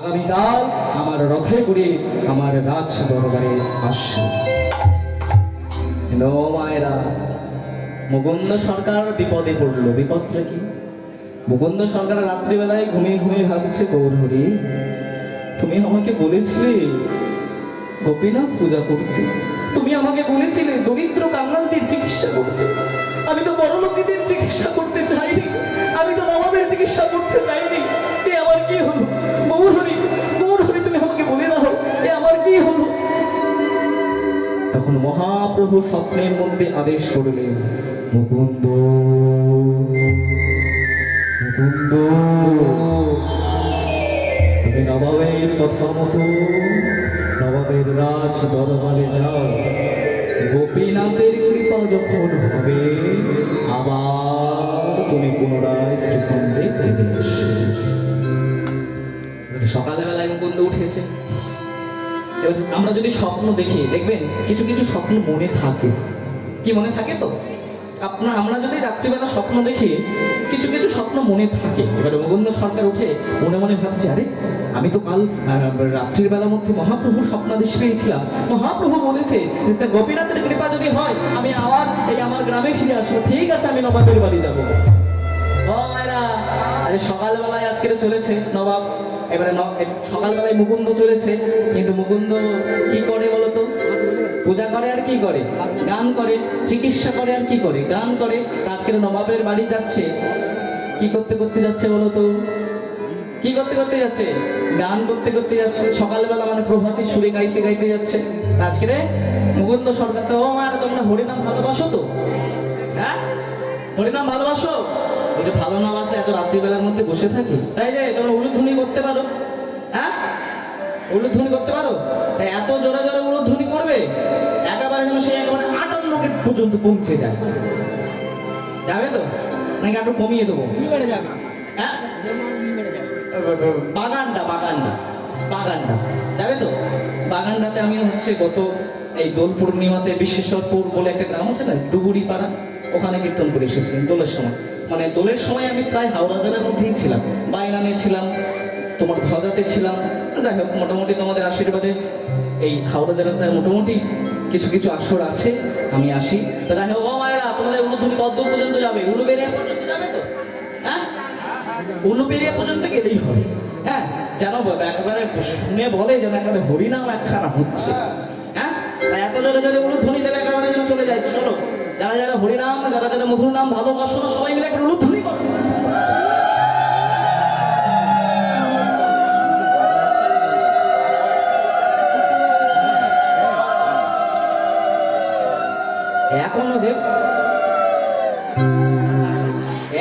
আগামীকাল আমার রথে করে আমার রাজ দরবারে আসবে। মায়েরা, মুকুন্দ সরকার বিপদে পড়লো। বিপদটা কি? মুকুন্দ সরকার রাত্রিবেলায় ঘুমিয়ে ঘুমিয়ে ভাবছে, গৌরহরি তুমি আমাকে বলেছিলে গোপীনাথ পূজা করতে, তুমি আমাকে বলেছিলে দরিদ্র কাঙ্গালদের চিকিৎসা করতে। আমি তো বড় লোকেদের চিকিৎসা করতে চাইনি, আমি তো নবাবের চিকিৎসা করতে চাইনি। এ আমার কি হলো? গৌরহরি, গৌরহরি তুমি আমাকে বলে দাও, এ আমার কি হলো? তখন মহাপ্রভু স্বপ্নের মধ্যে আদেশ করলেন, মুকুন্দ, মুকুন্দ, তুমি নবাবের কথা মতো নবাবের রাজ দরবারে যাও। গোপীনাথের কৃপা যখন হবে আবার তুমি পুনরায় শ্রীখণ্ডে ফিরে এসো। সকালবেলায় মুকুন্দ উঠেছে। এবার আমরা যদি স্বপ্ন দেখি, দেখবেন কিছু কিছু স্বপ্ন মনে থাকে। কি মনে থাকে? তো আমরা যদি রাত্রিবেলা স্বপ্ন দেখি, কিছু কিছু স্বপ্ন মনে থাকে। এবার মুকুন্দ সরকার উঠে মনে মনে ভাবছে, আরে আমি তো কাল রাত্রির বেলার মধ্যে মহাপ্রভুর স্বপ্নাদেশ পেয়েছিলাম। মহাপ্রভু বলেছে গোপীনাথের কৃপা যদি হয় আমি আবার এই আমার গ্রামে ফিরে আসবো। ঠিক আছে, আমি নবাবের বাড়ি যাবো। ও মায়েরা, আরে সকালবেলায় আজকে চলেছে নবাব। এবারে সকালবেলায় মুকুন্দ চলেছে, কিন্তু মুকুন্দ কি করে বলতো? পূজা করে আর কি করে? গান করে। চিকিৎসা করে আর কি করে? গান করে। আজকে নবাবের বাড়ি যাচ্ছে, কি করতে করতে যাচ্ছে বলতো? কি করতে করতে যাচ্ছে? গান করতে করতে যাচ্ছে। সকালবেলা মানে প্রভাতী সুরে গাইতে গাইতে যাচ্ছে। আজকে মুকুন্দ সরকার তো, ও মায়েরা তোমরা হরিনাম ভালোবাসো তো? হ্যাঁ, হরিনাম ভালোবাসো? ওই যে ভালো না বাসে এত রাত্রিবেলার মধ্যে বসে থাকি, তাই যে তোমরা উলুধ্বনি করতে পারো? হ্যাঁ, উলুধ্বনি করতে পারো? তাই এত জোরে জোরে উলুধ্বনি করবে একেবারে যেন সেই একেবারে 58 গেট পর্যন্ত পৌঁছে যায়। যাবে তো নাকি একটু কমিয়ে দেবো? হ্যাঁ, বাগানটা বাগানটা বাগানটা যাবে তো? বাগানটাতে আমি হচ্ছে গত এই দোল পূর্ণিমাতে বিশ্বেশ্বরপুর বলে একটা গ্রাম আছে না, ডুবুরি পাড়া, ওখানে কীর্তন করে এসেছিলেন দোলের সময়। মানে দোলের সময় আমি প্রায় হাওড়া জেলার মধ্যেই ছিলাম, বাইরানে ছিলাম, তোমার ধ্বজাতে ছিলাম। যাই হোক, মোটামুটি তোমাদের আশীর্বাদে এই হাওড়া জেলাতে মোটামুটি কিছু কিছু আসর আছে, আমি আসি। যাই হোক, ও মায়েরা, তোমাদের উলুধ্বনি কত পর্যন্ত যাবে? উলুবেড়িয়া পর্যন্ত যাবে তো? হ্যাঁ, উলুবেড়িয়া পর্যন্ত গেলেই হবে। হ্যাঁ, যেন একেবারে শুনে বলে যেন একেবারে হরিনাম একখানা হচ্ছে। হ্যাঁ, তাই এত জোরে জোরে উলুধ্বনি দেবে একেবারে যেন চলে যায়। চলো, যারা যারা হরিনাম, যারা যারা মধুর নাম ভালোবাসো না, সবাই মিলে একটা উলুধ্বনি করো। এখনো দেবে,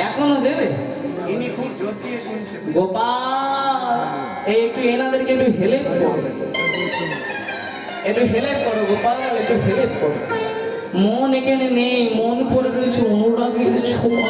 এখনো দেবে। গোপাল, এই একটু এনাদেরকে একটু হেল্প করো, একটু হেল্প করো গোপাল, একটু হেল্প করো। মন এখানে নেই, মন পড়ে রয়েছে অনুরাগের ছোঁয়া।